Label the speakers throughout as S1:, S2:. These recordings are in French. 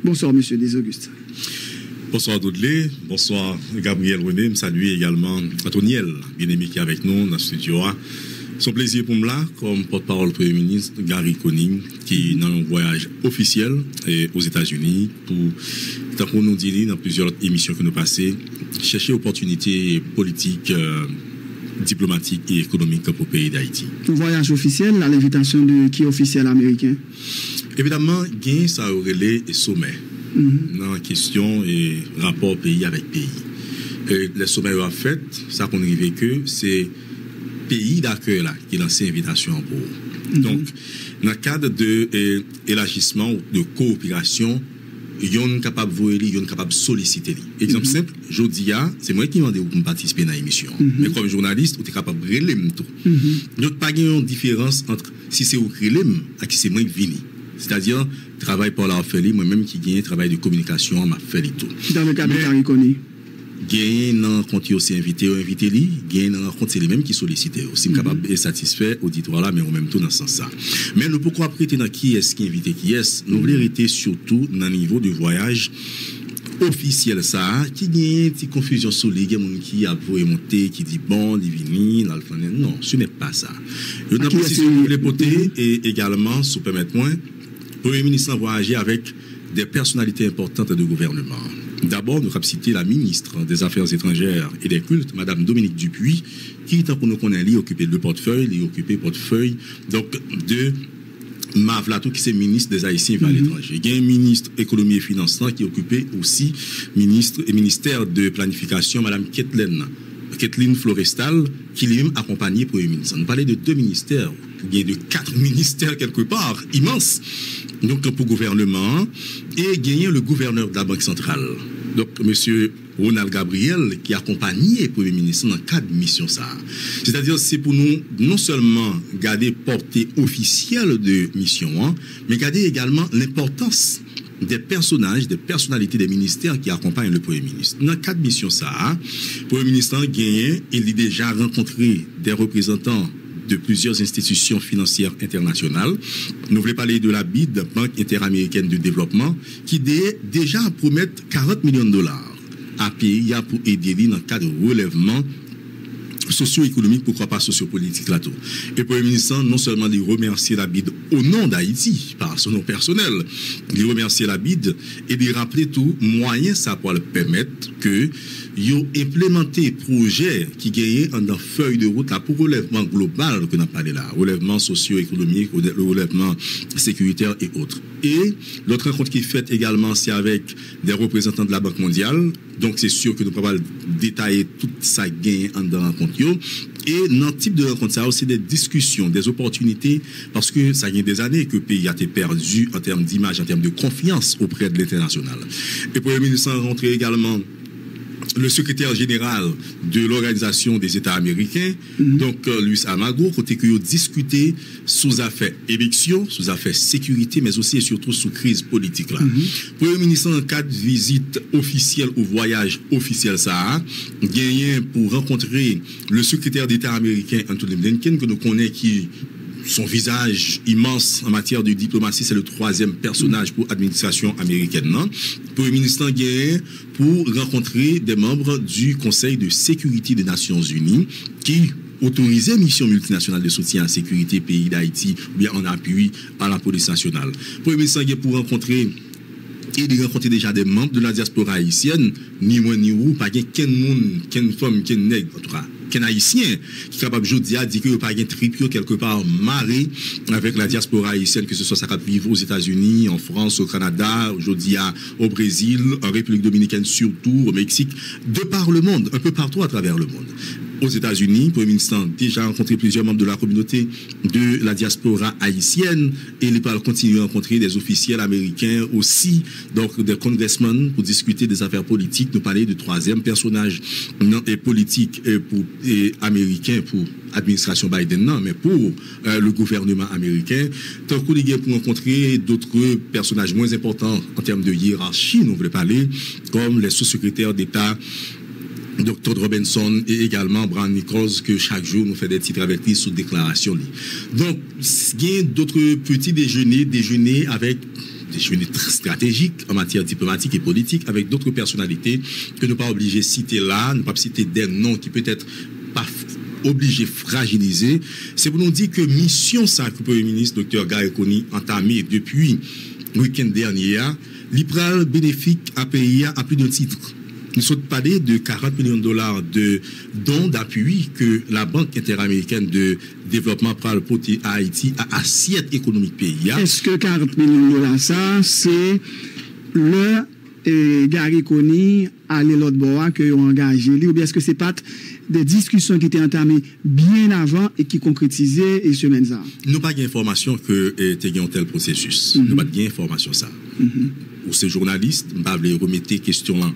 S1: Bonsoir, monsieur Desaugustes.
S2: Bonsoir Dudley, bonsoir Gabriel René, je salue également Antoniel, bien-aimé qui est avec nous dans le studio. C'est un plaisir pour moi, comme porte-parole du Premier ministre Gary Conning, qui est dans un voyage officiel aux États-Unis, pour, tant qu'on nous dit dans plusieurs émissions que nous passons, chercher opportunités politiques, diplomatiques et économiques pour le pays d'Haïti.
S1: Un voyage officiel, à l'invitation de qui officiel américain?
S2: Évidemment, gain ça aurait les sommets. Dans la question et rapport pays avec pays. Et les sommets ont fait, ça qu'on arrive que c'est pays d'accueil là qui lance l'invitation pour. Donc, dans le cadre de élargissement de coopération, ils sont capables de voir, ils sont capables de solliciter. Exemple simple, Jodia, c'est moi qui m'a demandé pour participer à l'émission. Mais comme journaliste, vous êtes capable de relayer tout. Donc, pas de différence entre si c'est vous qui relayer et si c'est moi qui viens. C'est-à-dire, travail par la fait, moi-même qui gagne travail de communication, m'a fait tout.
S1: Dans le cadre de Cariconi.
S2: Gagner dans compte aussi invité lui, gagner dans compte c'est les mêmes qui sollicitent. Si capable de satisfaire auditoire là, mais en même temps dans ce sens ça. Mais nous pourquoi prêter dans qui est-ce qui invité qui est, nous voulons arrêter surtout dans le niveau de voyage officiel ça qui gagne une petite confusion sur les gens qui a voulu monter qui dit bon divini non ce n'est pas ça. Il y a une position les poter et également sous permettre-moi le Premier ministre a voyagé avec des personnalités importantes du gouvernement. D'abord, nous avons cité la ministre des Affaires étrangères et des cultes, Mme Dominique Dupuis, qui, tant qu'on nous connaît, occupé le portefeuille, donc, de Mavlatou, qui est ministre des Haïtiens à l'étranger. Il y a un ministre économie et finances qui est occupé aussi ministère de planification, Mme Kathleen Florestal, qui lui-même accompagné pour le ministre. Nous parlons de 2 ministères, il y a de 4 ministères quelque part, immenses, donc pour le gouvernement, et gagner le gouverneur de la Banque centrale. Donc, M. Ronald Gabriel, qui accompagnait le Premier ministre dans 4 missions. C'est-à-dire, c'est pour nous non seulement garder portée officielle de mission, mais garder également l'importance des personnages, des personnalités des ministères qui accompagnent le Premier ministre. Dans 4 missions, le Premier ministre a gagné, il a déjà rencontré des représentants de plusieurs institutions financières internationales. Nous voulons parler de la BID, Banque interaméricaine de développement, qui déjà promet 40 millions de dollars à pays pour aider dans le cadre de relèvement socio-économique, pourquoi pas sociopolitique là tout. Et le Premier ministre, non seulement il remercie la BID au nom d'Haïti, par son nom personnel, il remercie la BID et il rappeler tout moyen ça pour le permettre que ils implémenté projet qui gagne dans feuille de route là pour relèvement global que nous parlé là, relèvement socio-économique, le relèvement sécuritaire et autres. Et l'autre rencontre qui est faite également, c'est avec des représentants de la Banque mondiale. Donc c'est sûr que nous pouvons détailler tout ça gagne dans la rencontre. Et dans le type de rencontre, ça a aussi des discussions, des opportunités, parce que ça y a des années que le pays a été perdu en termes d'image, en termes de confiance auprès de l'international. Et pour le ministre a rencontré également le secrétaire général de l'Organisation des États américains, donc Luis Almagro, côté que vous discutez sous affaires élection, sous affaires sécurité, mais aussi et surtout sous crise politique là. Pour le ministre, en cas de visite officielle ou voyage officiel, ça a gagné pour rencontrer le secrétaire d'État américain Anthony Blinken, que nous connaissons qui son visage immense en matière de diplomatie, c'est le 3e personnage pour l'administration américaine. Non? Pour le ministre Guérin, pour rencontrer des membres du Conseil de sécurité des Nations Unies qui autorisait mission multinationale de soutien à la sécurité pays d'Haïti, bien en appui à la police nationale. Pour le ministre Guérin, pour rencontrer et de rencontrer déjà des membres de la diaspora haïtienne, ni moi ni vous, pas qu'un monde, qu'une femme, qu'un nègre, en tout cas, qu'un haïtien, qui est capable de dire qu'il n'y a pas de tripio quelque part marré avec la diaspora haïtienne, que ce soit ça qui vivre aux États-Unis, en France, au Canada, aujourd'hui au Brésil, en République dominicaine surtout, au Mexique, de par le monde, un peu partout à travers le monde. Aux États-Unis, le Premier ministre a déjà rencontré plusieurs membres de la communauté de la diaspora haïtienne et il va continuer à rencontrer des officiels américains aussi, donc des congressmen pour discuter des affaires politiques, nous parler du 3e personnage politique et américain pour l'administration Biden, non, mais pour le gouvernement américain. Tant qu'on est pour rencontrer d'autres personnages moins importants en termes de hiérarchie, nous voulons parler, comme les sous-secrétaires d'État Dr. Robinson et également Brian Nichols, que chaque jour nous fait des titres avec lui sous déclaration. Donc, il y a d'autres petits déjeuners avec déjeuner très stratégique en matière diplomatique et politique avec d'autres personnalités que nous pas obligés de citer là, ne pas citer des noms qui peut-être pas obligés fragiliser. C'est pour nous dire que mission ça que le Premier ministre Dr. Gary Coney entamé depuis le week-end dernier, l'IPRAL bénéfique à pays à plus d'un titre. Nous sommes parlé de 40 millions de dollars de dons d'appui que la Banque interaméricaine de développement pral porter à Haïti à assiette économique pays.
S1: Est-ce que 40 millions de dollars, ça, c'est le Gary Coney à l'autre bord que ont engagé, ou bien est-ce que c'est pas des discussions qui étaient entamées bien avant et qui concrétisaient et semaines ça?
S2: Nous n'avons pas d'information que tu as un tel processus. Nous n'avons pas d'information ça. Ou ces journalistes, nous ne pouvons pas remettre question là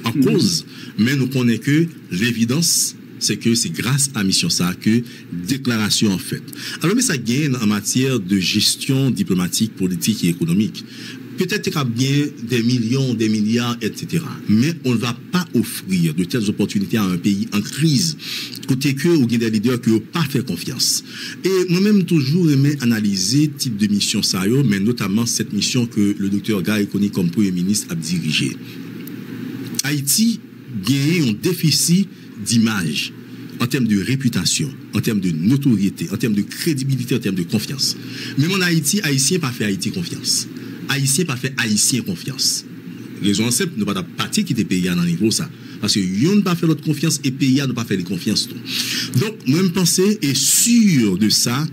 S2: en cause, mais nous connaissons que l'évidence, c'est que c'est grâce à mission ça que déclaration en fait. Alors, mais ça gagne en matière de gestion diplomatique, politique et économique. Peut-être qu'il y a bien des millions, des milliards, etc. Mais on ne va pas offrir de telles opportunités à un pays en crise, côté que ou des leaders qui n'ont pas fait confiance. Et moi-même, toujours aimé analyser type de mission ça, mais notamment cette mission que le docteur Gary Coney, comme Premier ministre, a dirigée. Haïti gagne un déficit d'image en termes de réputation, en termes de notoriété, en termes de crédibilité, en termes de confiance. Même en Haïti, Haïtien pas fait Haïti confiance. Haïtien pas fait Haïtien confiance. Raison simple, nous pas de parti qui était payé dans le niveau ça. Parce que yon ne pas fait l'autre confiance et payé ne pas fait les confiances. Donc, moi-même penser et sûr de ça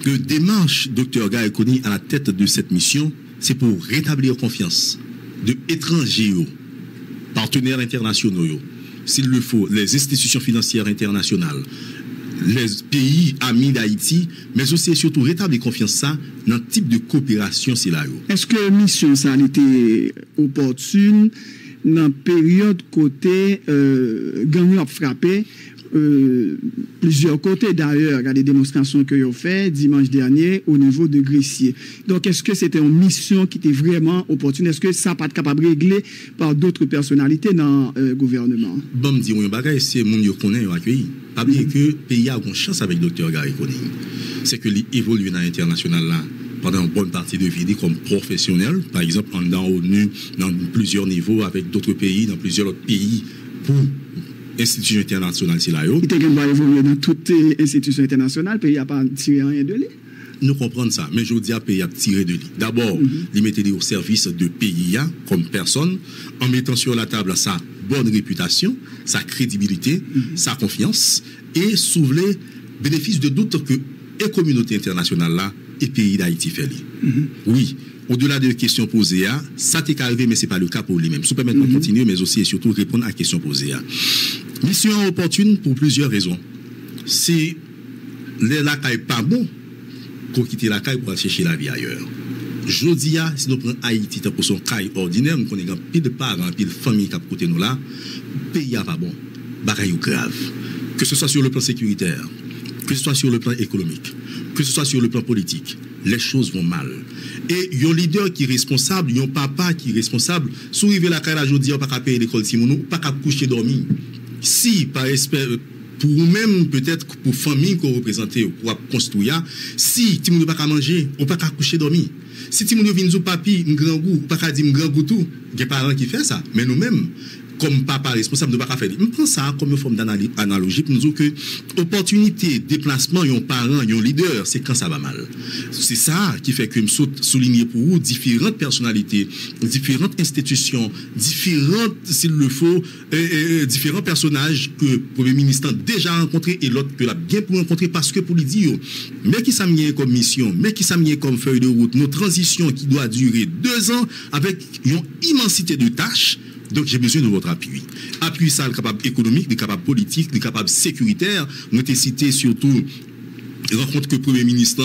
S2: que démarche Dr. Gary Coney à la tête de cette mission, c'est pour rétablir confiance de étrangers, partenaires internationaux, s'il le faut, les institutions financières internationales, les pays amis d'Haïti, mais aussi et surtout rétablir confiance ça dans le type de coopération c'est là.
S1: Est-ce que mission ça était opportune dans la période côté gang a frappé plusieurs côtés d'ailleurs, il y a des démonstrations que ont fait dimanche dernier au niveau de Gressier. Donc est-ce que c'était une mission qui était vraiment opportune? Est-ce que ça pas capable de régler par d'autres personnalités dans le gouvernement?
S2: Bon me dit un bagage c'est moun yo connaît yo accueilli. Pas bien que pays a une chance avec Dr. Gary Coney. C'est que l'évoluer dans l'international là pendant une bonne partie de vie comme professionnel, par exemple dans ONU, dans plusieurs niveaux avec d'autres pays, dans plusieurs autres pays pour institutions internationales, c'est là.
S1: Il était évoluer dans toutes les institutions internationales, le pays n'a pas tiré rien de lui.
S2: Nous comprenons ça, mais je vous dis à pays a tiré de lui. D'abord, il mettait au service de pays comme personne, en mettant sur la table sa bonne réputation, sa crédibilité, sa confiance, et soulever bénéfice de doute que les communautés internationales là et pays d'Haïti fait. Oui. Au-delà des questions posées, ça t'est arrivé, mais ce n'est pas le cas pour lui-même. Si vous permettez de continuer, mais aussi et surtout répondre à la question posée. Mission opportune pour plusieurs raisons. Si la caille pas bon, qu'on quitte la caille pour aller chercher la vie ailleurs. Je dis, si nous prenons Haïti pour son caille ordinaire, nous connaissons pile de parents, pile de familles qui à côté nous là, le pays n'est pas bon. Bagaille grave. Que ce soit sur le plan sécuritaire, que ce soit sur le plan économique, que ce soit sur le plan politique, les choses vont mal. Et il y a un leader qui est responsable, il y a un papa qui est responsable. Si vous arrivez à la caille aujourd'hui, on ne peut pas payer l'école Timonou, pas qu'à coucher dormir. Si, par respect, pour vous-même, peut-être pour famille qu'on représente, pour construire, si Timonou ne peut pas manger, on ne peut pas coucher dormir. Si Timonou vient nous papi, un grand goût, pas qu'à dire un grand goût tout, il y a des parents qui font ça. Mais nous-mêmes, comme papa responsable de ne pas faire. Je prends ça comme une forme d'analogie pour nous dire que opportunité, déplacement, un parent, un leader, c'est quand ça va mal. C'est ça qui fait que je souligne pour vous différentes personnalités, différentes institutions, différentes, s'il le faut, différents personnages que le Premier ministre a déjà rencontrés et l'autre que l'a bien pour rencontrer parce que pour lui dire, mais qui s'amène comme mission, mais qui s'amène comme feuille de route, nos transitions qui doit durer 2 ans avec une immensité de tâches. Donc, j'ai besoin de votre appui. Appui, ça, le capable économique, le capable politique, le capable sécuritaire. Nous avons cité surtout rencontre que le Premier ministre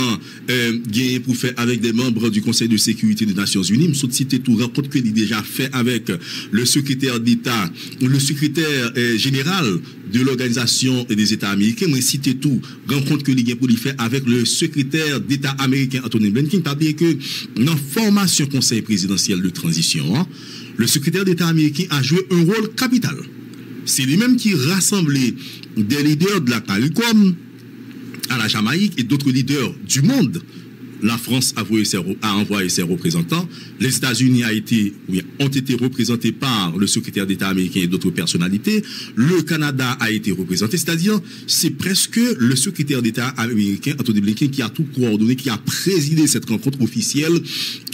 S2: gagne pour faire avec des membres du Conseil de sécurité des Nations Unies. Nous avons cité tout rencontre qu'il a déjà fait avec le secrétaire d'État, le secrétaire général de l'Organisation des États américains. Nous avons cité tout rencontre qu'il a gagne pour lui faire avec le secrétaire d'État américain Anthony Blinken. Pas bien que dans la formation Conseil présidentiel de transition, le secrétaire d'État américain a joué un rôle capital. C'est lui-même qui rassemblait des leaders de la CARICOM à la Jamaïque et d'autres leaders du monde la France a envoyé ses représentants. Les États-Unis ont été représentés par le secrétaire d'État américain et d'autres personnalités. Le Canada a été représenté. C'est-à-dire, c'est presque le secrétaire d'État américain, Anthony Blinken, qui a tout coordonné, qui a présidé cette rencontre officielle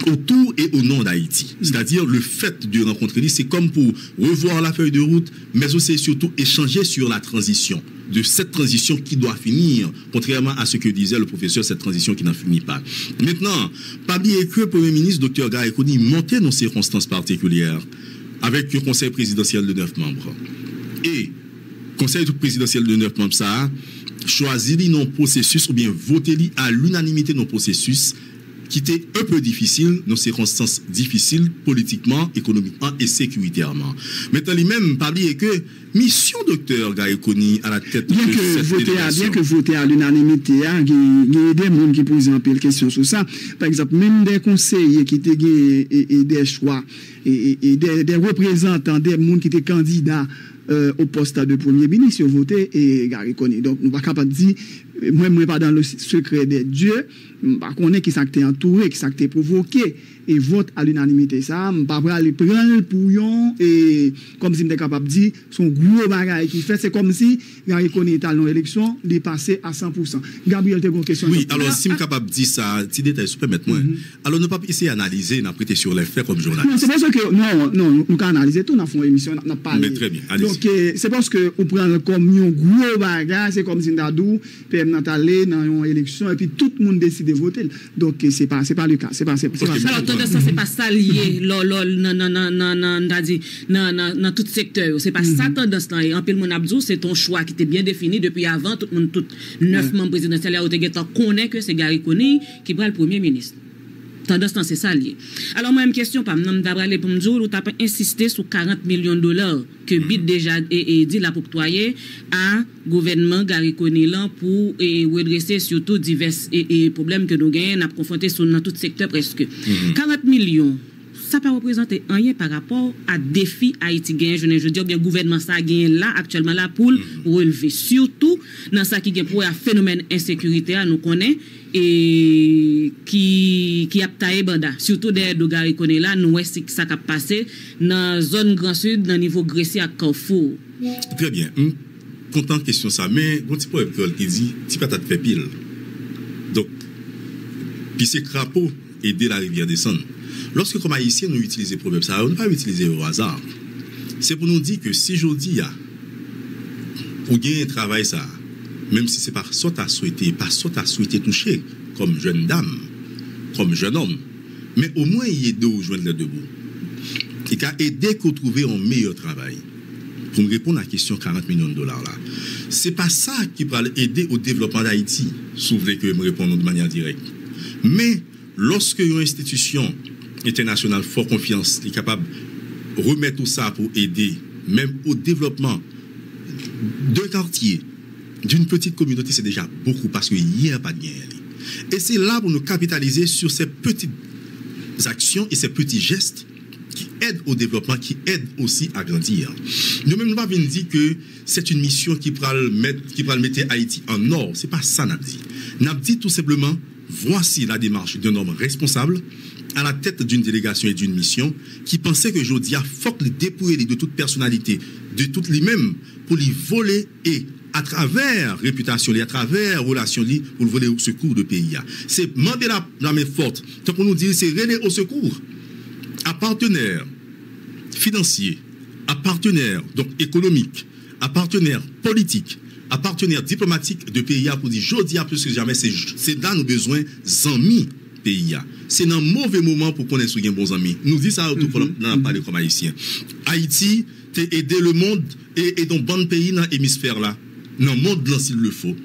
S2: autour et au nom d'Haïti. C'est-à-dire, le fait de rencontrer lui, c'est comme pour revoir la feuille de route, mais aussi surtout échanger sur la transition. De cette transition qui doit finir, contrairement à ce que disait le professeur, cette transition qui n'en finit pas. Maintenant, pas oublier que le Premier ministre, Dr. Gaïkouni, montait dans circonstances particulières avec un conseil présidentiel de 9 membres. Et conseil présidentiel de 9 membres, ça a choisi non processus ou bien voté à l'unanimité non processus qui était un peu difficile, dans circonstances difficiles, politiquement, économiquement et sécuritairement. Maintenant, lui-même, parler que mission docteur Gaïkouni à la tête de cette délégation.
S1: Bien que voter à l'unanimité, il y a des gens qui posent un peu de questions sur ça. Par exemple, même des conseillers qui étaient et des choix, et des représentants, des gens qui étaient candidats au poste de Premier ministre, ils ont voté et Gaïkouni. Donc, nous ne sommes pas capables de dire, moi, pas dans le secret des dieux, par contre, qui s'est entouré, qui s'est provoqué, et vote à l'unanimité. Ça, je ne pas aller prendre le pouillon, et comme si je suis capable de dire, son gros bagage qui fait, c'est comme si Gary Coney était à l'élection, il est passé à 100%. Gabriel, tu as une question?
S2: Oui, alors si je suis capable de dire ça, petit détail, s'il vous plaît, moi. Alors, ne pas essayer d'analyser, d'apprêter sur les faits comme journaliste.
S1: Non, c'est parce que, non, nous avons analysé tout, nous avons fait une émission, nous avons parlé.
S2: Mais très bien, allez-y.
S1: Donc, c'est parce que vous prenez comme un gros bagage, c'est comme si nous avons allé dans une élection, et puis tout le monde décide de voter. Donc, c'est pas le cas. C'est pas ça.
S3: Alors, ça, c'est pas ça lié, dans tout secteur. C'est pas ça tendance là. Et en pile, mon abdou, c'est ton choix qui était bien défini depuis avant. Tout le monde, 9 membres présidentiels, connaît que c'est Gary Coney qui prend le Premier ministre. Tendance, c'est ça lié. Alors, moi, une question, par exemple, d'après pour me dire, où tu as insisté sur 40 millions de dollars que BID déjà dit la pour octroyer à gouvernement Gary Coney là pour redresser surtout divers problèmes que nous gagnons, nous avons confrontés dans tout secteur presque. 40 millions. Ça ne peut représenter rien par rapport à défi Haïti gagne. Je veux dire, bien gouvernement ça gagne là, actuellement là, pour relever. Surtout dans ça qui gagne pour un phénomène insécurité, nous connaissons, et qui a taillé banda. Surtout des Gary Coney là, nous voyons ça qui a passé dans la zone Grand Sud, dans le niveau Gressé à Carrefour.
S2: Très bien. Content de question ça, mais un petit peu qui dit, tu patate fait pile. Donc, puis c'est crapaud aider la rivière descendre. Lorsque, comme haïtiens, nous utilisons le problème, ça, on ne peut pas utiliser au hasard. C'est pour nous dire que si aujourd'hui, pour gagner un travail, ça, même si ce n'est pas ça que tu as souhaité toucher, comme jeune dame, comme jeune homme, mais au moins, il y a deux ou joindre les deux bouts. Et qu'à aider qu'on trouve un meilleur travail. Pour me répondre à la question 40 millions de dollars là, c'est pas ça qui va aider au développement d'Haïti, si vous voulez que je me réponde de manière directe. Mais lorsque une institution internationale fort confiance est capable de remettre tout ça pour aider même au développement d'un quartier, d'une petite communauté, c'est déjà beaucoup parce qu'il n'y a pas de gain. Et c'est là pour nous capitaliser sur ces petites actions et ces petits gestes qui aident au développement, qui aident aussi à grandir. Nous-mêmes, nous ne pouvons pas dire que c'est une mission qui va mettre Haïti en or. Ce n'est pas ça, nous avons dit. Nous avons dit tout simplement, voici la démarche d'un homme responsable à la tête d'une délégation et d'une mission qui pensait que aujourd'hui, il faut les dépouiller de toute personnalité, de toutes les mêmes, pour les voler et à travers réputation, à travers relation, pour le voler au secours de pays. C'est demander la main forte. Tant qu'on nous dit, c'est relayer au secours à partenaires financiers, à partenaires donc économiques, à partenaires politiques, à partenaires diplomatiques de pays pour dire, je dis plus que jamais, c'est là nos besoins amis pays. C'est un mauvais moment pour qu'on ait un bons amis. Nous disons ça tout dans la parole comme haïtien. Haïti, t'es aidé le monde et dans bon pays dans l'hémisphère là, dans le monde là s'il le faut.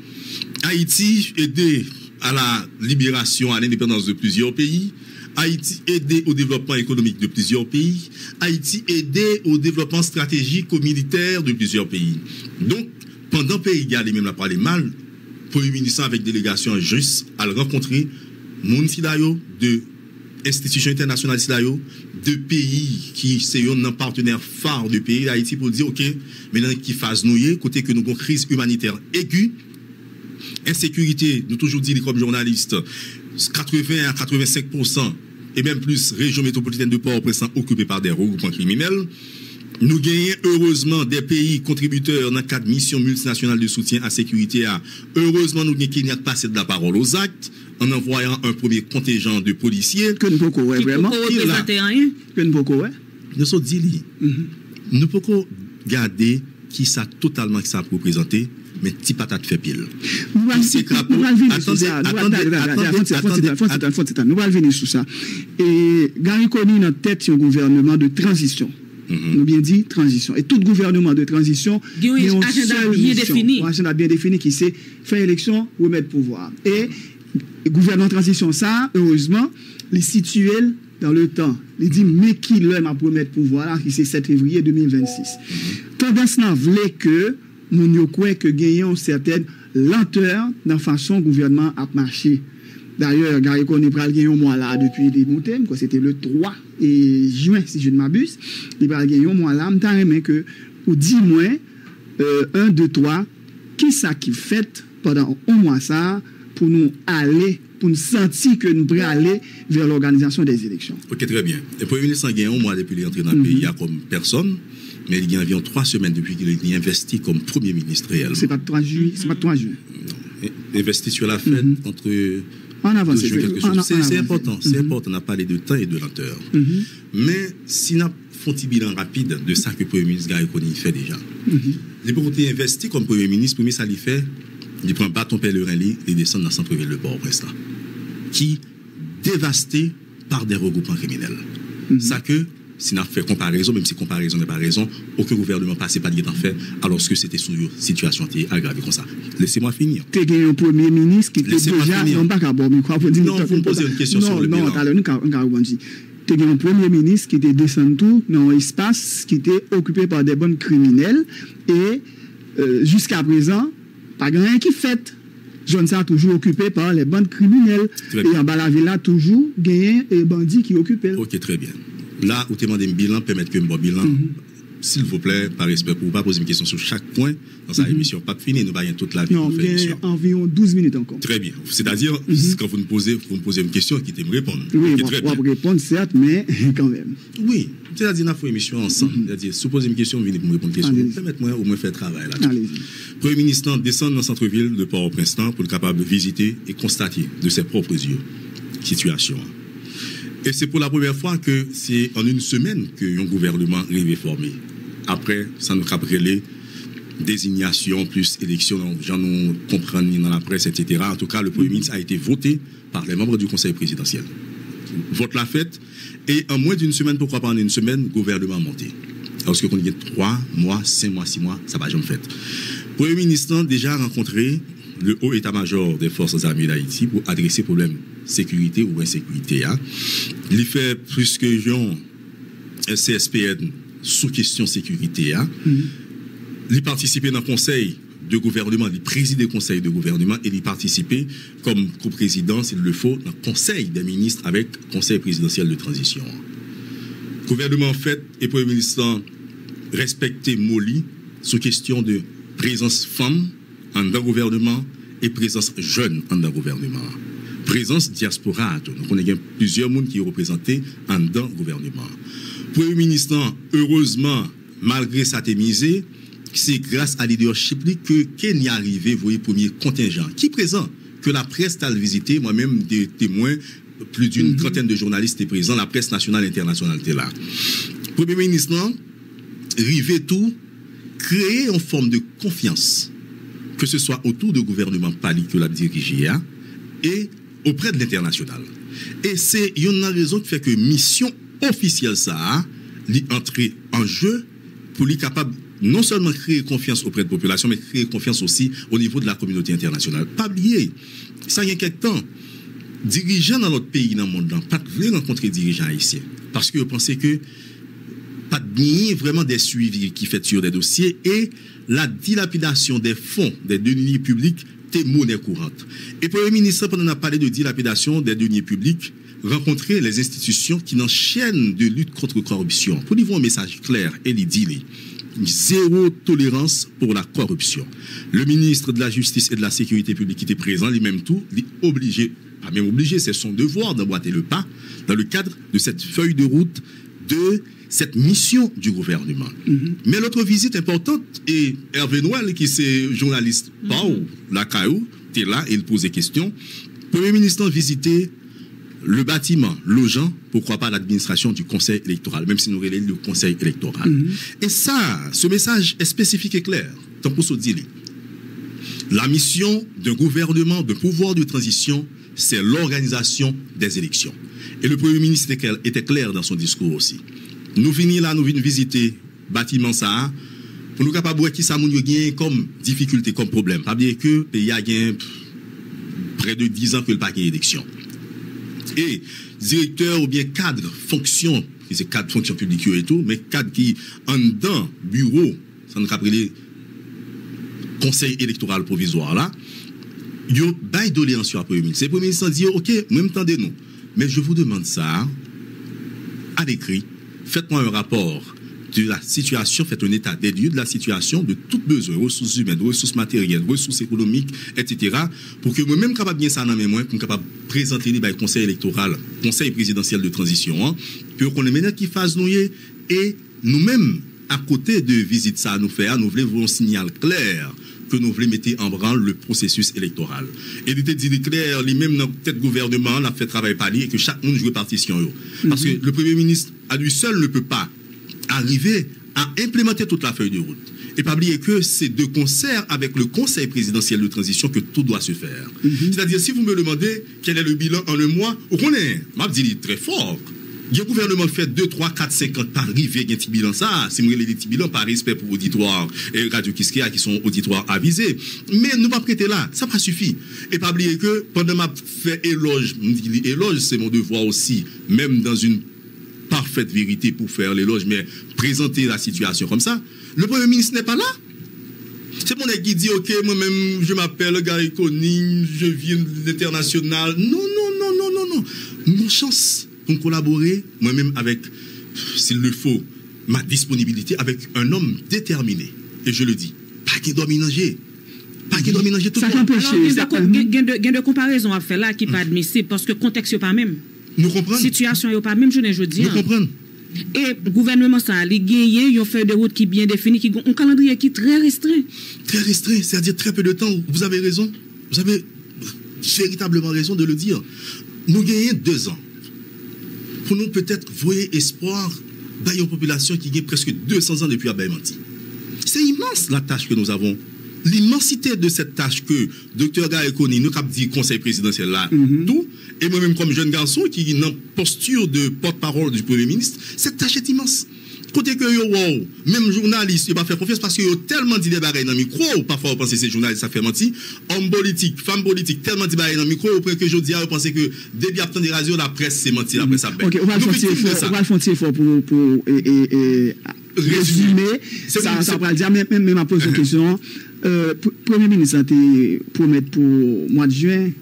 S2: Haïti aidé à la libération, à l'indépendance de plusieurs pays. Haïti aidé au développement économique de plusieurs pays. Haïti aidé au développement stratégique ou militaire de plusieurs pays. Donc, pendant que les pays même la parlé mal, Premier ministre avec délégation juste à le rencontrer, moun sidayo de institutions internationales sidayo, de pays qui sont un partenaire phare de pays d'Haïti pour dire, OK, maintenant qui fasse nouiller, côté que nous avons une crise humanitaire aiguë, insécurité, nous toujours dit comme journalistes, 80 à 85% et même plus région métropolitaine de Port-au-Prince occupée par des regroupements criminels. Nous gagnons heureusement des pays contributeurs dans le cadre de mission multinationale de soutien à la sécurité. Heureusement, nous gagnons Kenya passé de la parole aux actes en envoyant un premier contingent de policiers.
S1: Que nous pouvons vraiment. Que nous pouvons.
S2: Nous sommes dit, nous pouvons garder qui ça totalement qui ça représenter, mais petit patate fait pile.
S1: Nous allons venir sur ça. Et Gary Conny dans tête un gouvernement de transition. Nous bien dit transition. Et tout gouvernement de transition
S3: a un agenda bien défini
S1: qui c'est faire élection, remettre pouvoir. Et gouvernement de transition ça, heureusement, les situé dans le temps. Il dit mais qui l'homme a remettre pouvoir là, qui c'est 7 février 2026. Tendance n'a voulait que mon yo croit que gagnons certaine lenteur dans façon gouvernement a marché. D'ailleurs, Gary Conny pral gagner un mois là depuis les montées, quoi c'était le 3 juin si je ne m'abuse. Il pral gagner un mois là, m'ta remet que ou 10 mois 1 2 3 qui ça qui fait pendant un mois ça pour nous aller pour nous sentir que nous pourrions aller vers l'organisation des élections.
S2: OK, très bien. Le Premier ministre a gagné un mois depuis qu'il est entré dans le pays, il y a comme personne. Mais il y a environ 3 semaines depuis qu'il est investi comme Premier ministre réellement.
S1: C'est pas 3 juillet, c'est pas 3 juin.
S2: Non, investi sur la fête entre
S1: en avance,
S2: c'est important, c'est important, on a parlé de temps et de lenteur. Mais si nous faisons un bilan rapide de ça que le Premier ministre Gary Conny fait déjà. Il peut investi comme Premier ministre, premier ça lui fait, il prend bâton pèlerin, il descend dans le centre-ville de Port-au-Prince là, qui dévasté par des regroupements criminels. Ça que si on a fait comparaison, même si comparaison n'est pas raison, aucun gouvernement passé pas de temps fait, alors que c'était sous une situation qui est aggravée comme ça. Laissez-moi finir.
S1: Tu as un Premier ministre qui était déjà...
S2: Non, vous me posez une question sur le bilan.
S1: Non, alors tu as un Premier ministre qui était descendu dans un espace qui était occupé par des bandes criminelles et jusqu'à présent, pas rien qui fait. Jeune ça toujours occupé par les bandes criminelles. Et en bas la ville là, toujours gagné et bandits qui occupent.
S2: Ok, très bien. Là, où tu demandes un bilan, permettre que un bilan, s'il vous plaît, par respect, pour ne pas poser une question sur chaque point dans sa émission. Pas fini, nous voyons toute la vie.
S1: Non, environ 12 minutes encore.
S2: Très bien. C'est-à-dire, quand vous me posez une question qui t'aime répondre.
S1: Oui, on va répondre, certes, mais quand même.
S2: Oui, c'est-à-dire, nous avons une émission ensemble. C'est-à-dire, si vous posez une question, vous venez pour me répondre une question. Permettez-moi au moins faire travail là. Premier ministre descend dans le centre-ville de Port-au-Prince pour être capable de visiter et constater de ses propres yeux situation. Et c'est pour la première fois que c'est en une semaine qu'un gouvernement est formé. Après, ça nous a les désignation plus élection, j'en nous comprendre dans la presse, etc. En tout cas, le Premier ministre a été voté par les membres du Conseil présidentiel. Vote la fête, et en moins d'une semaine, pourquoi pas en une semaine, le gouvernement a monté. Parce que quand il y a 3 mois, 5 mois, 6 mois, ça va jamais fait. Le Premier ministre a déjà rencontré le haut état-major des forces armées d'Haïti pour adresser le problème sécurité ou insécurité. Il fait plus que un CSPN sous question sécurité. Il participait dans le conseil de gouvernement, il préside le conseil de gouvernement et il participait comme co-président, s'il le faut, dans le conseil des ministres avec le conseil présidentiel de transition. Le gouvernement fait et le Premier ministre respecté Moli sous question de présence femme en dans le gouvernement et présence jeune en dans le gouvernement. Présence diaspora. Donc on a plusieurs mondes qui sont représentés en dans le gouvernement. Premier ministre, heureusement, malgré sa témisée, c'est grâce à leadership que Kenya est arrivé, vous voyez, premier contingent. Qui présent? Que la presse a visité, moi-même, des témoins, plus d'une trentaine de journalistes étaient présents, la presse nationale et internationale était là. Premier ministre, arrivé tout, créer une forme de confiance, que ce soit autour du gouvernement Pali que l'a dirigé, et auprès de l'international. Et c'est une raison qui fait que mission officielle ça, l'entrée en jeu pour lui capable non seulement créer confiance auprès de la population, mais créer confiance aussi au niveau de la communauté internationale. Pas oublier, ça y a quelque temps, dirigeants dans notre pays, dans le monde, pas de rencontrer dirigeants haïtiens. Parce que vous pensez que pas de vraiment des suivis qui fait sur des dossiers et la dilapidation des fonds, des deniers publics, est monnaie courante. Et le Premier ministre, pendant qu'on a parlé de dilapidation des deniers publics, rencontrer les institutions qui n'enchaînent de lutte contre la corruption. Pour lui voir un message clair, et il dit zéro tolérance pour la corruption. Le ministre de la Justice et de la Sécurité publique qui était présent, lui-même tout, il est obligé pas même obligé, c'est son devoir d'emboîter le pas dans le cadre de cette feuille de route de cette mission du gouvernement. Mais l'autre visite importante, et Hervé Noël, qui est journaliste, la CAO, était là, il pose des questions. Le Premier ministre a visité le bâtiment logeant, pourquoi pas l'administration du conseil électoral, même si nous relèvons le conseil électoral. Et ça, ce message est spécifique et clair. Tant pour se dire, la mission d'un gouvernement de pouvoir de transition, c'est l'organisation des élections. Et le Premier ministre était clair dans son discours aussi. Nous venons là, nous venons visiter bâtiment ça, pour nous capables de voir qui ça nous gagne comme difficulté, comme problème. Pas bien que le pays a gagné près de 10 ans que le pas gagné élection. Et directeur ou bien cadre, fonction, c'est cadre fonction publique et tout, mais cadre qui en dedans, bureau, ça nous rappelle conseil électoral provisoire là, il y a bail doléance sur le Premier ministre. Le Premier ministre dit, ok, même tendez-nous, mais je vous demande ça à l'écrit. Faites-moi un rapport de la situation, faites un état des lieux de la situation, de tout besoin, ressources humaines, ressources matérielles, ressources économiques, etc. Pour que moi-même capable bien ça dans mes moyens, pour capable présenter les conseil électoral, conseil présidentiel de transition, hein, pour qu'on ait maintenant qui fasse nous et nous-mêmes, à côté de visite ça à nous faire, nous voulons un signal clair que nous voulons mettre en branle le processus électoral. Et il était dit clair, lui-même dans le gouvernement, on a fait travail par lui et que chaque monde joue partition. Parce que le Premier ministre, à lui seul, ne peut pas arriver à implémenter toute la feuille de route. Et pas oublier que c'est de concert avec le conseil présidentiel de transition que tout doit se faire. C'est-à-dire, si vous me demandez quel est le bilan en un mois, on connaît, m'a dit très fort. Le gouvernement fait 2, 3, 4, 5 ans par rivière, il y a un petit bilan ça. Si vous voulez des petits bilans, par respect pour auditoire et Radio Kiskia qui sont auditoires avisés. Mais nous pas prêter là, ça pas suffit. Et pas oublier que pendant ma fait éloge, c'est mon devoir aussi, même dans une parfaite vérité pour faire l'éloge, mais présenter la situation comme ça. Le Premier ministre n'est pas là. C'est mon qui dit, ok, moi-même, je m'appelle Gary Conning, je viens de l'international. Non. Mon chance pour collaborer, moi-même, avec, s'il le faut, ma disponibilité avec un homme déterminé. Et je le dis, pas qu'il doit ménager. Pas qu'il doit ménager tout le monde.
S3: Il y a de comparaison à faire là qui n'est pas admissible parce que le contexte n'est pas même.
S2: Nous comprenons.
S3: Situation n'est pas même, je ne dis.
S2: Nous comprenons.
S3: Et le gouvernement, ça a gagné, ils ont fait des routes qui bien définies, qui ont un calendrier qui est très restreint.
S2: Très restreint, c'est-à-dire très peu de temps. Vous avez raison. Vous avez véritablement raison de le dire. Nous gagnons 2 ans. Pour nous, peut-être, voyer espoir dans une population qui gagne presque 200 ans depuis Abaïmanti. C'est immense la tâche que nous avons. L'immensité de cette tâche que Dr. Gaekoni nous a dit conseil présidentiel là, tout, et moi-même comme jeune garçon qui est dans posture de porte-parole du Premier ministre, cette tâche est immense. Côté que wow, même journaliste, il va faire confiance parce qu'il y a tellement dit des bagailles dans le micro, ou parfois on pense que c'est journaliste, ça fait mentir. Homme politique, femme politique, tellement dit bagailles dans le micro, après que je dis, on pense que début à des radios, la presse, c'est mentir, la presse, ça bête.
S1: Ok, on va le faire fort pour résumer. Ça va le dire, mais ma pose une question. Premier ministre a promis pour mois de juin,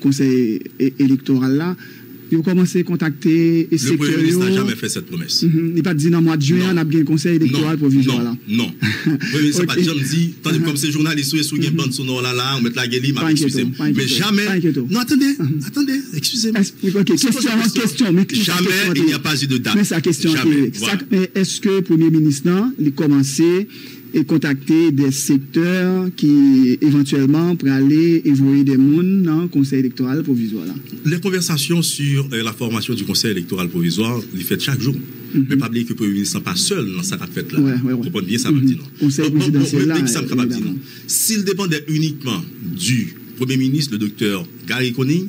S1: conseil électoral là, il a commencé à contacter les secteurs.
S2: Le Premier ministre n'a jamais fait cette promesse.
S1: Il n'a pas dit dans le mois de juin, on a bien un conseil électoral provisoire là.
S2: Non. Le Premier ministre n'a pas jamais dit, comme ces journalistes, sous une bande sonore là, on met la gueule, mais jamais. Non, attendez, excusez-moi.
S1: Question.
S2: Jamais il n'y a pas eu de date.
S1: Mais sa question est, est-ce que le Premier ministre a commencé et contacter des secteurs qui éventuellement pourraient aller évoluer des mondes dans le conseil électoral provisoire là.
S2: Les conversations sur la formation du conseil électoral provisoire, les faites chaque jour. Mais pas oublier que le Premier ministre n'est pas seul dans sa fête là. Vous comprenez bien ça, va dire non.
S1: Conseil présidentiel là.
S2: S'il dépendait uniquement du Premier ministre, le docteur Gary Conning,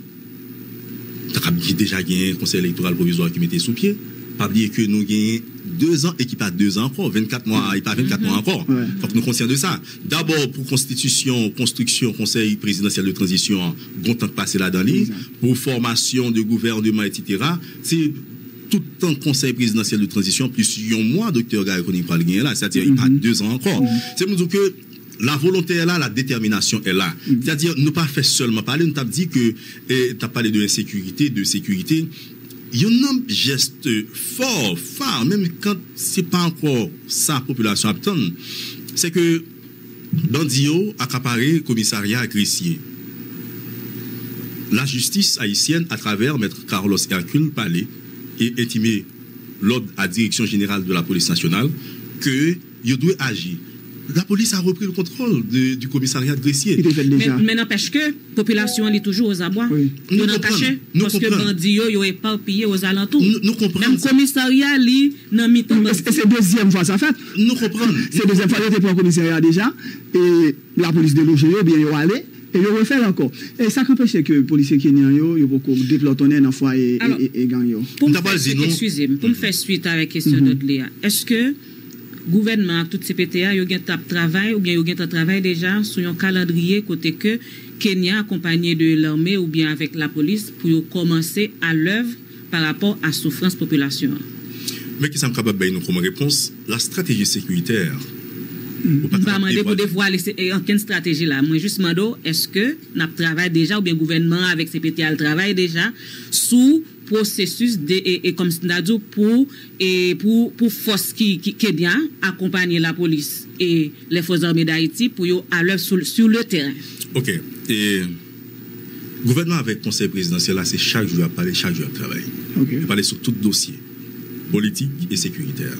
S2: qui déjà gagné un conseil électoral provisoire qui mettait sous pied, pas oublier que nous gagnons 2 ans et qui pas 2 ans encore, 24 mois, et pas 24 mois encore. Faut que nous conscients de ça. D'abord, pour construction, conseil présidentiel de transition, bon temps de passer là dans l'île, pour formation de gouvernement, etc. C'est tout le temps conseil présidentiel de transition, plus un mois, docteur Gary Conning pour le gagner là, c'est-à-dire il pas 2 ans encore. C'est pour dire que la volonté est là, la détermination est là. C'est-à-dire, nous pas fait seulement parler, nous t'as dit que, tu as parlé de insécurité, de sécurité. Il y a un geste fort, phare, même quand ce n'est pas encore sa population attend, c'est que Bandio a accaparé le commissariat à Grissier. la justice haïtienne, à travers Maître Carlos Hercule, parlait et intimé l'ordre à la direction générale de la police nationale que il doit agir. La police a repris le contrôle du commissariat de Gressier.
S3: Mais n'empêche que la population est toujours aux abois.
S1: Oui.
S3: Nous n'en cachons. Parce que bandits sont éparpillés aux alentours.
S2: Nous comprenons.
S3: Même le commissariat, lui, n'a mis temps.
S1: C'est deuxième fois ça fait.
S2: Nous comprenons.
S1: C'est deuxième fois qu'il était pour le commissariat déjà. Et la police délogée, bien, ils ont allé. Et ils refait encore. Et ça empêche que les policiers kenyans, ils vont déplotonner dans le foyer et gagner.
S3: Excusez-moi, pour me faire suite avec la question de Léa, est-ce que gouvernement, toutes ces PTA, ils ont un travail ou bien ils ont un travail déjà sur un calendrier côté que Kenya accompagné de l'armée ou bien avec la police pour commencer à l'œuvre par rapport à la souffrance population?
S2: Mais qui sont capables de donner comme réponse la stratégie sécuritaire.
S3: Pas demander pour dévoiler aucune stratégie là. Moi juste demande est-ce que nous travaillons déjà ou bien le gouvernement avec ces PTA travaille déjà sous processus et comme c'est dit pour force qui bien accompagner la police et les forces armées d'Haïti pour yo à l'œuvre sur le terrain.
S2: OK. Et gouvernement avec conseil présidentiel là c'est chaque jour à parler, chaque jour à travailler.
S1: OK.
S2: Parler sur tout dossier politique et sécuritaire.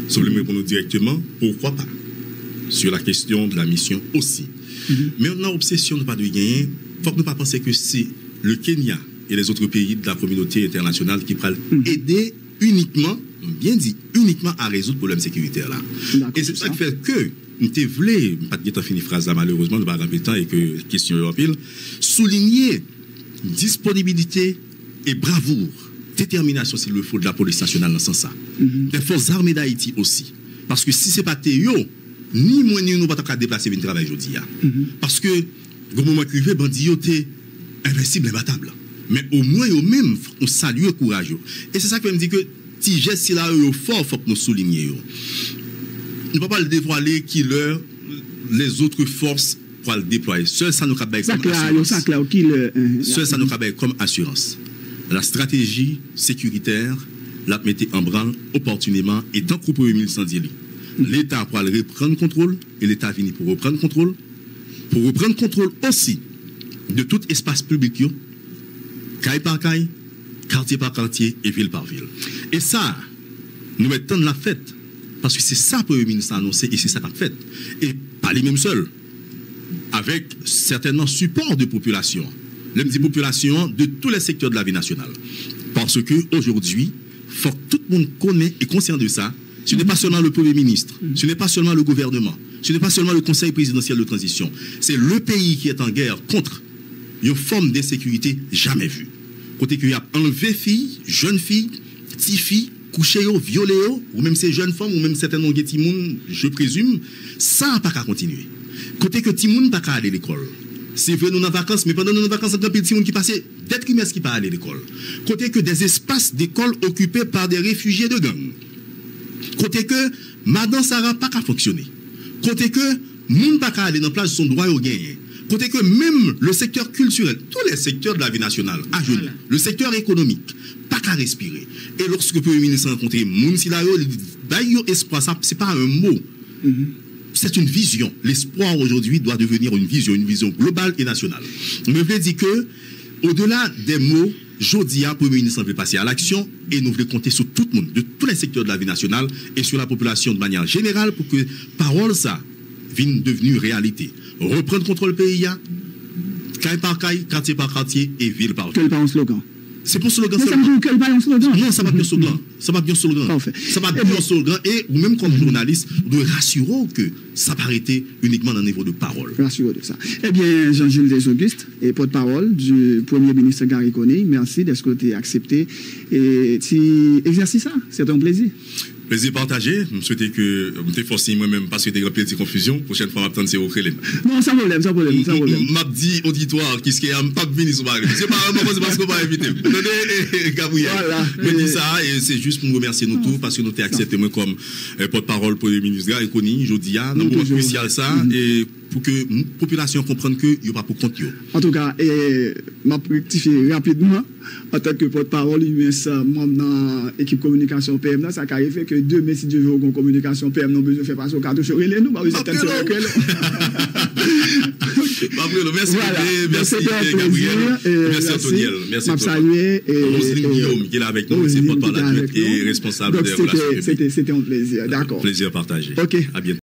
S2: Si vous voulez me répondre directement, pourquoi pas sur la question de la mission aussi. Mais on a obsession de pas de gagner, faut que nous pas penser que c'est le Kenya et les autres pays de la communauté internationale qui peuvent aider uniquement, bien dit, uniquement à résoudre le problème sécuritaire là. Et c'est ça qui fait que nous te voulons, pas de finir phrase là malheureusement, nous pas dans le temps et que question européenne, souligner disponibilité et bravoure, détermination s'il le faut de la police nationale dans ce sens-là. Des forces armées d'Haïti aussi. Parce que si c'est pas Théo, ni moi ni nous pas capable déplacer le travail aujourd'hui. Parce que au moment où les bandits étaient invincibles, imbattables. Mais au moins, eux même, on salue le courage. Et c'est ça que je me dis que si geste là fort, faut que nous soulignions. Nous ne pouvons pas le dévoiler qui les autres forces pour le déployer. Seul ça nous cabe comme assurance. Seul ça nous cabe comme assurance. La stratégie sécuritaire la mettait en branle opportunément et tant que le Premier ministre dit l'État pour reprendre contrôle et l'État vient pour reprendre contrôle aussi de tout espace public, caille par caille, quartier par quartier et ville par ville. Et ça, nous mettons de la fête parce que c'est ça que le Premier ministre a annoncé et c'est ça qu'a fait. Et pas les mêmes seuls, avec certainement support de population, les populations de tous les secteurs de la vie nationale. Parce que aujourd'hui, il faut que tout le monde connaisse et conscient de ça. Ce n'est pas seulement le Premier ministre, ce n'est pas seulement le gouvernement, ce n'est pas seulement le Conseil présidentiel de transition. C'est le pays qui est en guerre contre une forme d'insécurité jamais vue. Côté qu'il y a enlevé filles, jeunes filles, petites filles, couché, violé, ou même ces jeunes femmes, ou même certains non Timoun, je présume, ça n'a pas qu'à continuer. Côté que Timoun n'a pas qu'à aller à l'école. C'est vrai, nous en vacances, mais pendant nos vacances, il y a des Timoun qui passaient des trimestres qui ne pas aller à l'école. Côté que des espaces d'école occupés par des réfugiés de gang. Côté que Madame Sarah pas qu'à fonctionner. Côté que moun pas qu'à aller dans place de son droit au gain. Côté que même le secteur culturel, tous les secteurs de la vie nationale, à genoux, le secteur économique, pas qu'à respirer. Et lorsque le Premier ministre a rencontré moun Silayo, d'ailleurs, espoir, ça, c'est pas un mot. C'est une vision. L'espoir aujourd'hui doit devenir une vision globale et nationale. Je veux dire que, au-delà des mots, Jodia, le Premier ministre veut passer à l'action et nous voulons compter sur tout le monde, de tous les secteurs de la vie nationale et sur la population de manière générale pour que parole ça vienne devenir réalité. Reprendre contrôle pays, caille par caille, quartier par quartier et ville par ville.
S1: Quel pas un slogan?
S2: C'est pour slogan.
S1: Non, ça va bien slogan.
S2: Ça va bien slogan.
S1: Parfait.
S2: Ça va bien slogan. Et ou même comme journaliste, vous devez rassurer que ça va arrêter uniquement dans le niveau de parole.
S1: Rassurer de ça. Eh bien, Jean-Jules Desauguste, et porte-parole du Premier ministre Gary Coney, merci d'être accepté. Et tu exerces ça. C'est un plaisir.
S2: Plaisir partagé. Je souhaitais que je me force moi-même parce que tu as une petite confusion. Prochaine fois, je vais attendre c'est au Krélem.
S1: Non, sans problème.
S2: M'a dit auditoire qui est pas venu sur Paris. C'est pas vraiment parce qu'on va inviter. Gabriel. Me dit ça et c'est juste pour nous remercier nous tous parce que nous t'ai accepté moi comme porte-parole pour le ministre Gary Coney, Jodia, dans moment crucial ça et pour que la population comprenne que il n'y a pas pour compte.
S1: En tout cas, m'a rectifié rapidement en tant que porte-parole membre dans l'équipe communication PM, ça a fait que demain, si Dieu veut qu'on communication PM, nous besoin de faire passer au cartouche, nous, bah, vous êtes
S2: merci, merci Gabriel, merci Antoniel, merci Roselyne Guillaume qui est là avec nous, c'est porte-parole et responsable des relations publiques.
S1: C'était un plaisir, d'accord.
S2: Plaisir partagé.
S1: Ok.
S2: À bientôt.